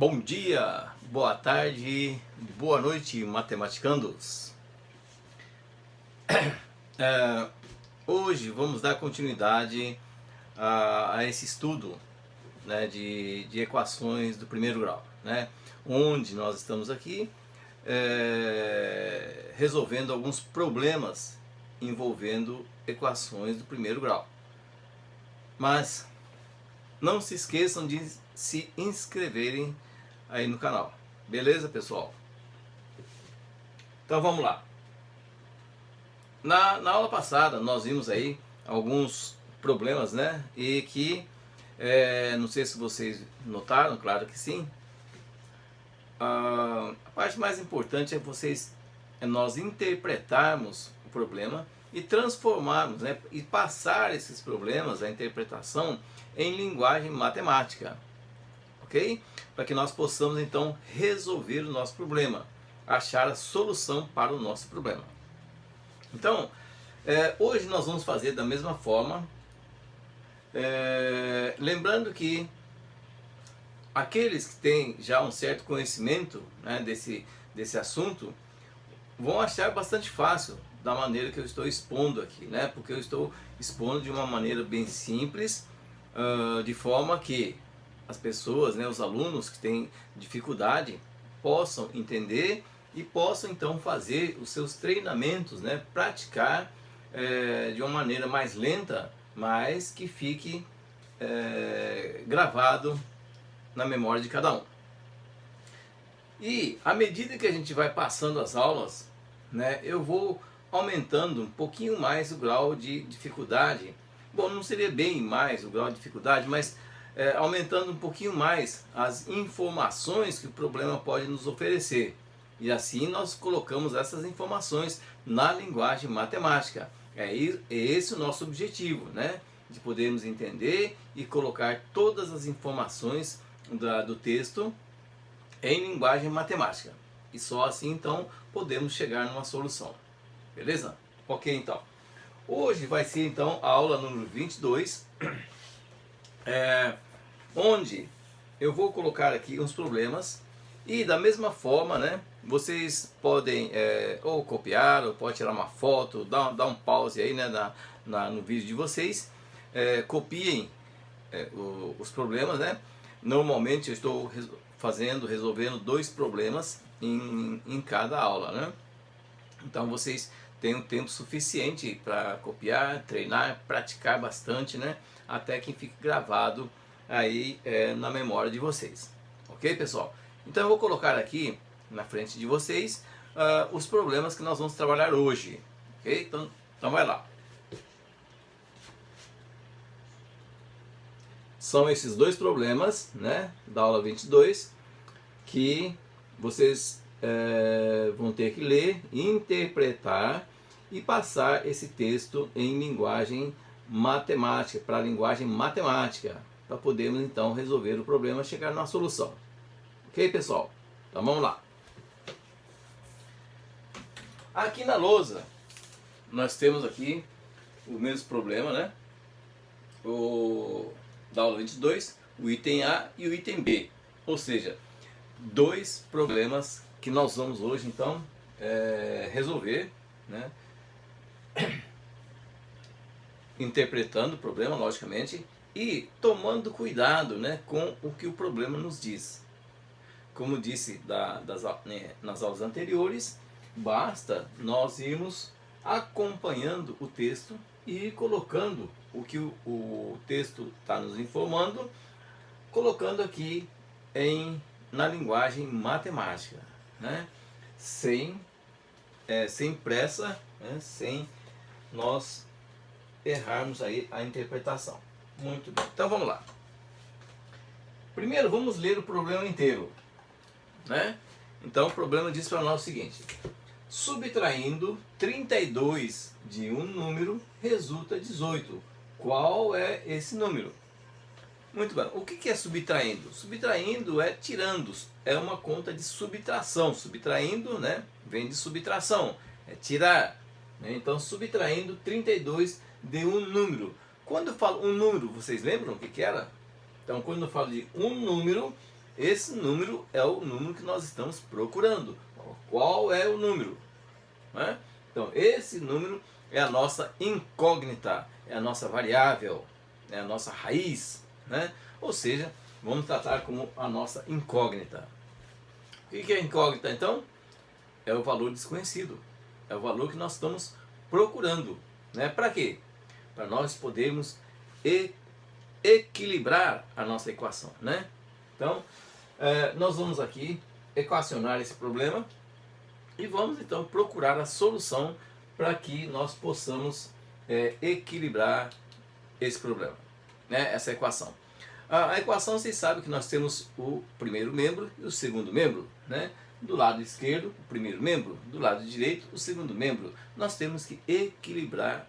Bom dia, boa tarde, boa noite, matematicandos. Hoje vamos dar continuidade a esse estudo, né, de equações do primeiro grau, né, onde nós estamos aqui resolvendo alguns problemas envolvendo equações do primeiro grau. Mas não se esqueçam de se inscreverem aí no canal. Beleza, pessoal? Então vamos lá. Na aula passada nós vimos aí alguns problemas, né? E que, não sei se vocês notaram, claro que sim. A parte mais importante é nós interpretarmos o problema e transformarmos, né? E passar esses problemas, a interpretação, em linguagem matemática. Ok? Para que nós possamos então resolver o nosso problema, achar a solução para o nosso problema. Então, hoje nós vamos fazer da mesma forma, lembrando que aqueles que têm já um certo conhecimento, né, desse assunto vão achar bastante fácil da maneira que eu estou expondo aqui, né? Porque eu estou expondo de uma maneira bem simples, de forma que as pessoas, né, os alunos que têm dificuldade possam entender e possam então fazer os seus treinamentos, né, praticar de uma maneira mais lenta, mas que fique gravado na memória de cada um. E à medida que a gente vai passando as aulas, né, eu vou aumentando um pouquinho mais o grau de dificuldade. Bom, não seria bem mais o grau de dificuldade, mas aumentando um pouquinho mais as informações que o problema pode nos oferecer. E assim nós colocamos essas informações na linguagem matemática. É esse o nosso objetivo, né? De podermos entender e colocar todas as informações do texto em linguagem matemática. E só assim então podemos chegar numa solução. Beleza? Ok, então. Hoje vai ser então a aula número 22, onde eu vou colocar aqui uns problemas e da mesma forma, né, vocês podem ou copiar, ou pode tirar uma foto, dar um pause aí, né, no vídeo de vocês, copiem os problemas, né. Normalmente eu estou resolvendo 2 problemas em cada aula, né. Então vocês têm um tempo suficiente para copiar, treinar, praticar bastante, né, até que fique gravado aí na memória de vocês. Ok, pessoal? Então eu vou colocar aqui na frente de vocês os problemas que nós vamos trabalhar hoje. Ok? Então vai lá. São esses 2 problemas, né, da aula 22, que vocês vão ter que ler, interpretar e passar esse texto em linguagem matemática, para a linguagem matemática, para podermos então resolver o problema e chegar na solução. Ok, pessoal? Então vamos lá. Aqui na lousa nós temos aqui o mesmo problema, né? Da aula 22, o item A e o item B. Ou seja, 2 problemas que nós vamos hoje então resolver, né? Interpretando o problema, logicamente, e tomando cuidado, né, com o que o problema nos diz. Como disse nas aulas anteriores, basta nós irmos acompanhando o texto e ir colocando o que o texto está nos informando, colocando aqui na linguagem matemática, né? Sem pressa, né? Sem nós errarmos aí a interpretação. Muito bem, então vamos lá. Primeiro vamos ler o problema inteiro, né? Então o problema diz para nós o seguinte: subtraindo 32 de um número resulta 18. Qual é esse número? Muito bem, o que é subtraindo? Subtraindo é tirando, é uma conta de subtração. Subtraindo, né, vem de subtração, é tirar, né? Então subtraindo 32 de um número. Quando eu falo um número, vocês lembram o que era? Então quando eu falo de um número, esse número é o número que nós estamos procurando. Qual é o número? Né? Então, esse número é a nossa incógnita, é a nossa variável, é a nossa raiz, né? Ou seja, vamos tratar como a nossa incógnita. O que é incógnita, então? É o valor desconhecido, é o valor que nós estamos procurando, né? Para quê? Para nós podermos equilibrar a nossa equação, né? Então, nós vamos aqui equacionar esse problema e vamos então procurar a solução para que nós possamos equilibrar esse problema, né? Essa equação. A equação, vocês sabem que nós temos o primeiro membro e o segundo membro, né? Do lado esquerdo, o primeiro membro, do lado direito, o segundo membro. Nós temos que equilibrar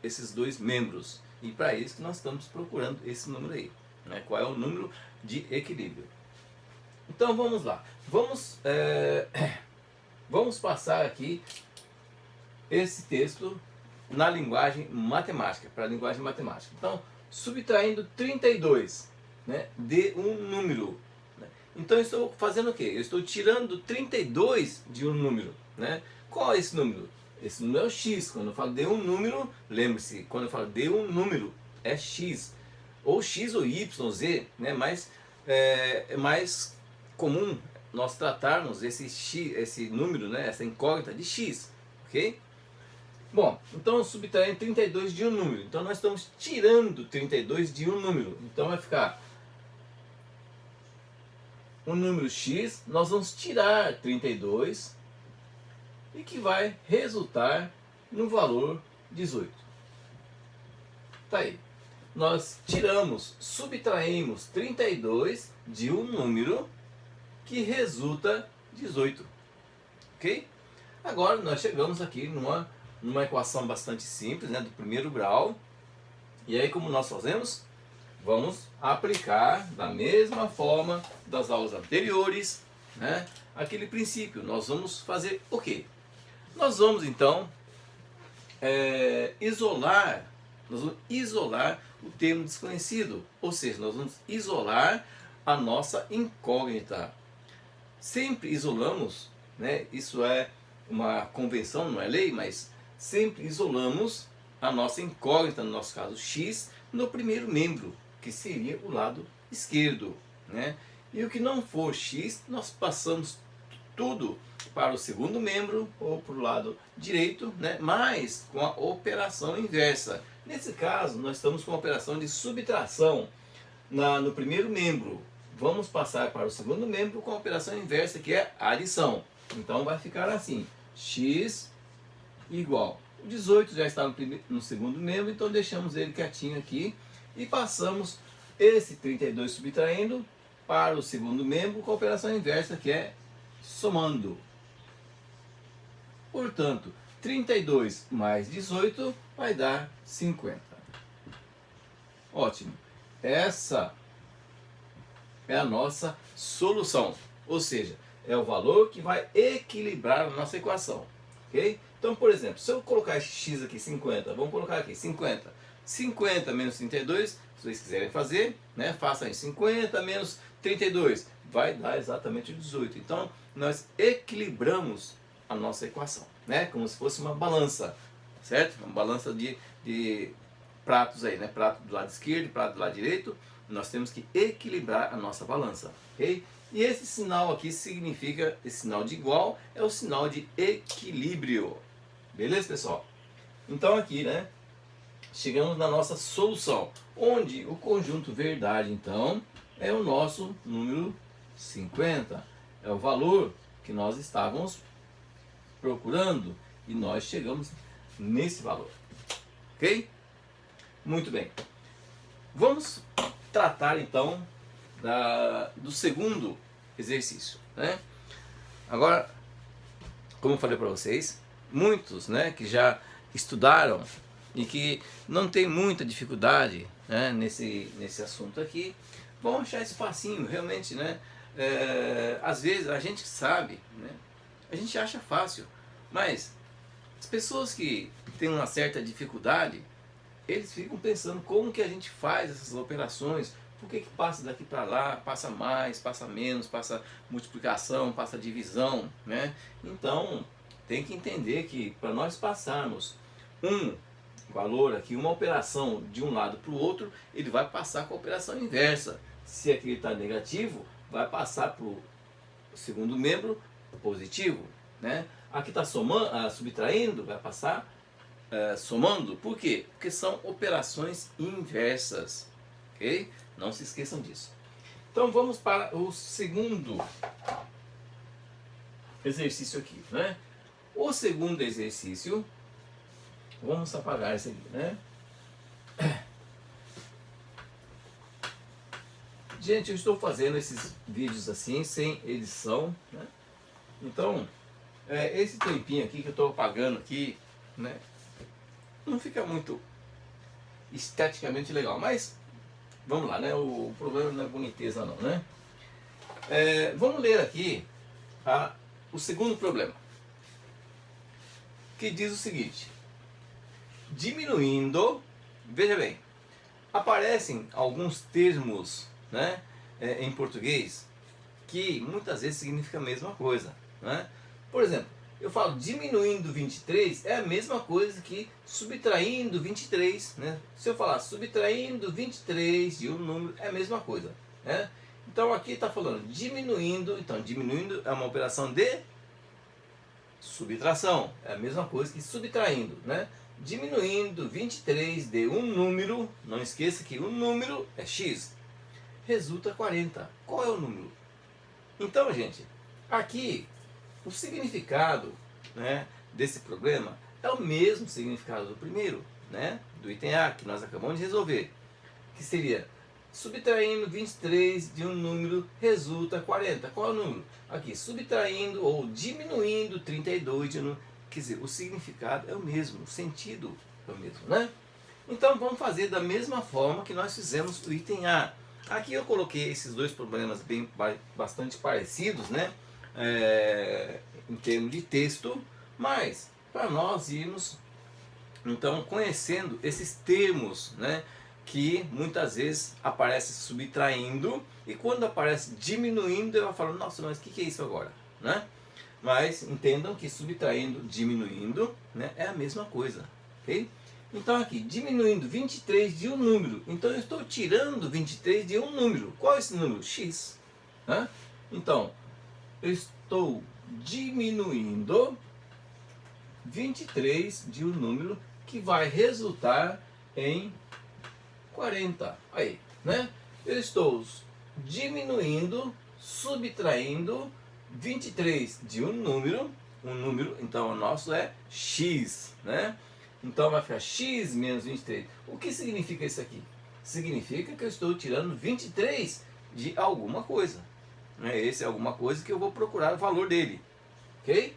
esses dois membros. E para isso que nós estamos procurando esse número aí, né? Qual é o número de equilíbrio? Então vamos lá. Vamos passar aqui esse texto na linguagem matemática, para a linguagem matemática. Então, subtraindo 32, né, de um número. Né? Então, eu estou fazendo o quê? Eu estou tirando 32 de um número. Né? Qual é esse número? Esse número é o x. Quando eu falo de um número, lembre-se, quando eu falo de um número, é x. Ou x ou y, z, né? Mas é mais comum nós tratarmos esse número, né? Essa incógnita de x. Ok? Bom, então subtraindo 32 de um número. Então nós estamos tirando 32 de um número. Então vai ficar um número x, nós vamos tirar 32 e que vai resultar no valor 18. Tá aí. Nós subtraímos 32 de um número que resulta 18. Ok? Agora nós chegamos aqui numa equação bastante simples, né, do primeiro grau. E aí como nós fazemos? Vamos aplicar da mesma forma das aulas anteriores, né, aquele princípio. Nós vamos fazer o quê? Nós vamos então isolar o termo desconhecido, ou seja, nós vamos isolar a nossa incógnita. Sempre isolamos, né, isso é uma convenção, não é lei, mas sempre isolamos a nossa incógnita, no nosso caso x, no primeiro membro, que seria o lado esquerdo, né? E o que não for x, nós passamos tudo para o segundo membro ou para o lado direito, né? Mas com a operação inversa. Nesse caso, nós estamos com a operação de subtração no primeiro membro. Vamos passar para o segundo membro com a operação inversa, que é adição. Então vai ficar assim, x igual. O 18 já está no segundo membro, então deixamos ele quietinho aqui e passamos esse 32 subtraindo para o segundo membro com a operação inversa, que é somando. Portanto, 32 mais 18 vai dar 50. Ótimo. Essa é a nossa solução, ou seja, é o valor que vai equilibrar a nossa equação. Ok? Então, por exemplo, se eu colocar esse x aqui, 50, vamos colocar aqui, 50. 50 menos 32, se vocês quiserem fazer, né, façam aí, 50 menos 32, vai dar exatamente 18. Então, nós equilibramos a nossa equação, né, como se fosse uma balança, certo? Uma balança de pratos aí, né, prato do lado esquerdo e prato do lado direito, nós temos que equilibrar a nossa balança, ok? E esse sinal aqui significa, esse sinal de igual é o sinal de equilíbrio. Beleza, pessoal? Então aqui, né, chegamos na nossa solução, onde o conjunto verdade, então, é o nosso número 50. É o valor que nós estávamos procurando e nós chegamos nesse valor. Ok? Muito bem. Vamos tratar, então, do segundo exercício, né? Agora, como eu falei para vocês, muitos, né, que já estudaram e que não tem muita dificuldade, né, nesse assunto aqui, vão achar esse facinho, realmente, né? Às vezes a gente sabe, né? A gente acha fácil, mas as pessoas que têm uma certa dificuldade, eles ficam pensando como que a gente faz essas operações, Por que passa daqui para lá, passa mais, passa menos, passa multiplicação, passa divisão, né? Então, tem que entender que para nós passarmos um valor aqui, uma operação de um lado para o outro, ele vai passar com a operação inversa. Se aqui está negativo, vai passar para o segundo membro positivo, né? Aqui está somando, subtraindo, vai passar somando. Por quê? Porque são operações inversas, ok? Não se esqueçam disso. Então vamos para o segundo exercício aqui, né? O segundo exercício, vamos apagar esse aqui, né? Gente, eu estou fazendo esses vídeos assim, sem edição, né? Então, esse tempinho aqui que eu estou apagando aqui, né? Não fica muito esteticamente legal, mas vamos lá, né? O problema não é boniteza não, né? Vamos ler aqui o segundo problema, que diz o seguinte: diminuindo, veja bem, aparecem alguns termos, né, em português que muitas vezes significa a mesma coisa, né? Por exemplo, eu falo diminuindo 23 é a mesma coisa que subtraindo 23, né? Se eu falar subtraindo 23 de um número é a mesma coisa, né? Então aqui está falando diminuindo, então diminuindo é uma operação de subtração, é a mesma coisa que subtraindo, né? Diminuindo 23 de um número, não esqueça que um número é x, resulta 40. Qual é o número? Então, gente, aqui o significado, né, desse problema é o mesmo significado do primeiro, né, do item A, que nós acabamos de resolver, que seria subtraindo 23 de um número resulta 40. Qual é o número? Aqui, subtraindo ou diminuindo 32 de um número. Quer dizer, o significado é o mesmo, o sentido é o mesmo, né? Então vamos fazer da mesma forma que nós fizemos o item A. Aqui eu coloquei esses dois problemas bastante parecidos, né? Em termos de texto, mas para nós irmos então conhecendo esses termos, né, que muitas vezes aparece subtraindo e quando aparece diminuindo eu vou falando, nossa, mas o que é isso agora, né? Mas entendam que subtraindo, diminuindo, né, é a mesma coisa, ok? Então aqui, diminuindo 23 de um número, então eu estou tirando 23 de um número. Qual é esse número? X, né? Então eu estou diminuindo 23 de um número que vai resultar em 40. Aí, né? Eu estou diminuindo, subtraindo 23 de um número, então o nosso é x, né? Então vai ficar x menos 23. O que significa isso aqui? Significa que eu estou tirando 23 de alguma coisa. Esse é alguma coisa que eu vou procurar o valor dele, ok?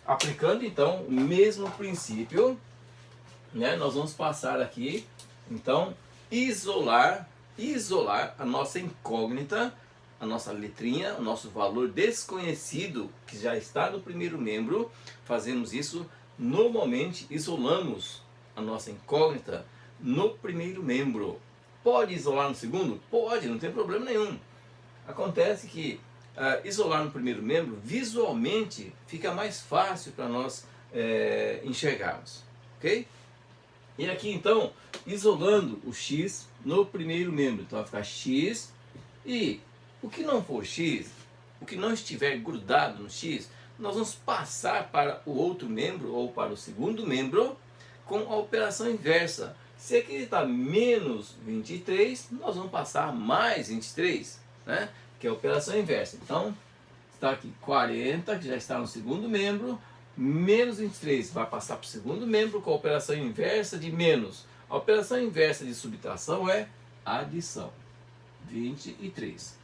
Aplicando então o mesmo princípio, né, nós vamos passar aqui, então, isolar a nossa incógnita, a nossa letrinha, o nosso valor desconhecido que já está no primeiro membro. Fazemos isso normalmente, isolamos a nossa incógnita no primeiro membro. Pode isolar no segundo? Pode, não tem problema nenhum. Acontece que isolar no primeiro membro, visualmente, fica mais fácil para nós enxergarmos, ok? E aqui então, isolando o x no primeiro membro, então vai ficar x, e o que não for x, o que não estiver grudado no x, nós vamos passar para o outro membro, ou para o segundo membro, com a operação inversa. Se aqui está menos 23, nós vamos passar mais 23, né? Que é a operação inversa. Então, está aqui 40, que já está no segundo membro, menos 23 vai passar para o segundo membro com a operação inversa de menos. A operação inversa de subtração é adição, 23.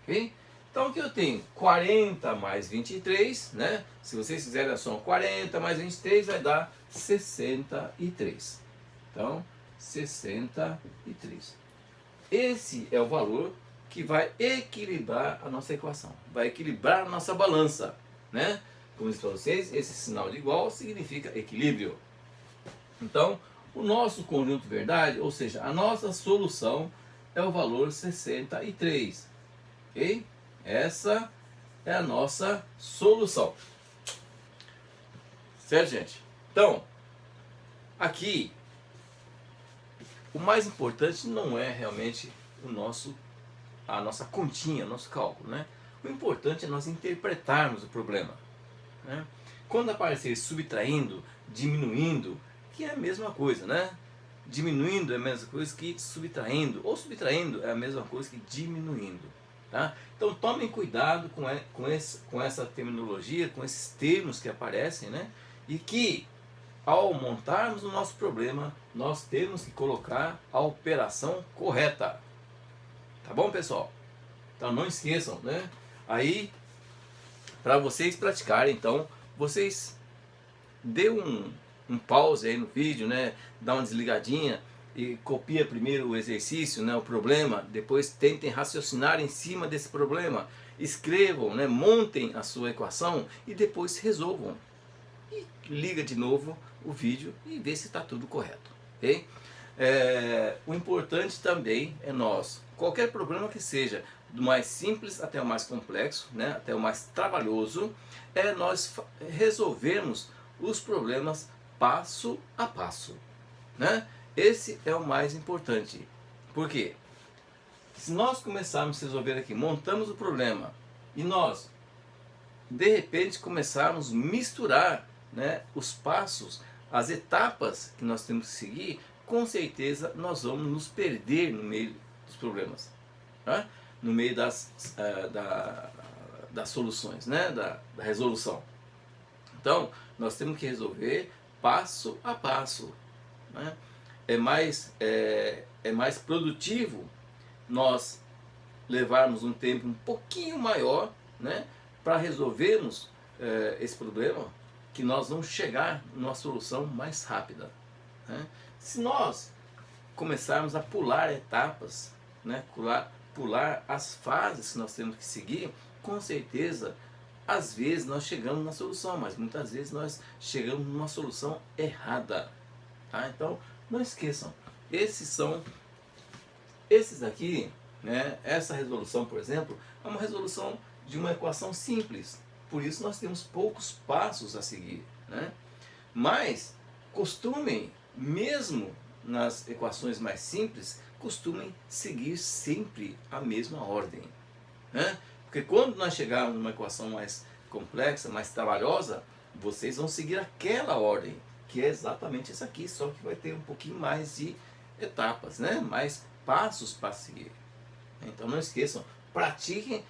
Ok? Então aqui eu tenho 40 mais 23, né? Se vocês fizerem a soma 40 mais 23 vai dar 63. Então, 63. Esse é o valor que vai equilibrar a nossa equação, vai equilibrar a nossa balança, né? Como eu disse para vocês, esse sinal de igual significa equilíbrio. Então, o nosso conjunto verdade, ou seja, a nossa solução é o valor 63. Ok? Essa é a nossa solução. Certo, gente? Então, aqui, o mais importante não é realmente a nossa continha, nosso cálculo, né? O importante é nós interpretarmos o problema, né? Quando aparecer subtraindo, diminuindo, que é a mesma coisa, né? Diminuindo é a mesma coisa que subtraindo, ou subtraindo é a mesma coisa que diminuindo, tá? Então tomem cuidado com essa terminologia, com esses termos que aparecem, né? E que ao montarmos o nosso problema, nós temos que colocar a operação correta. Tá bom, pessoal? Então não esqueçam, né? Aí, para vocês praticarem, então, vocês dê um pause aí no vídeo, né? Dá uma desligadinha e copia primeiro o exercício, né? O problema, depois tentem raciocinar em cima desse problema. Escrevam, né? Montem a sua equação e depois resolvam. E liga de novo o vídeo e vê se está tudo correto, ok? O importante também é nós, qualquer problema que seja, do mais simples até o mais complexo, né, até o mais trabalhoso, é nós resolvermos os problemas passo a passo, né? Esse é o mais importante. Por quê? Se nós começarmos a resolver aqui, montamos o problema e nós de repente começarmos a misturar, né, os passos, as etapas que nós temos que seguir, com certeza nós vamos nos perder no meio dos problemas, tá? No meio das soluções, né, da resolução. Então nós temos que resolver passo a passo, né? É mais produtivo nós levarmos um tempo um pouquinho maior, né, para resolvermos esse problema, que nós vamos chegar numa solução mais rápida, né? Se nós começarmos a pular etapas, né, pular as fases que nós temos que seguir, com certeza, às vezes nós chegamos na solução, mas muitas vezes nós chegamos numa solução errada, tá? Então, não esqueçam, esses aqui, né, essa resolução, por exemplo, é uma resolução de uma equação simples. Por isso nós temos poucos passos a seguir, né? Mas costumem, mesmo nas equações mais simples, costumem seguir sempre a mesma ordem, né? Porque quando nós chegarmos numa equação mais complexa, mais trabalhosa, vocês vão seguir aquela ordem, que é exatamente essa aqui, só que vai ter um pouquinho mais de etapas, né? Mais passos para seguir. Então não esqueçam, pratiquem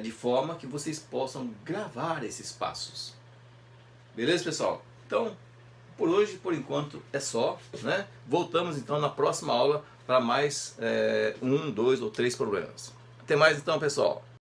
de forma que vocês possam gravar esses passos. Beleza, pessoal? Então, por hoje, por enquanto, é só, né? Voltamos então na próxima aula para mais 1, 2 ou 3 problemas. Até mais então, pessoal!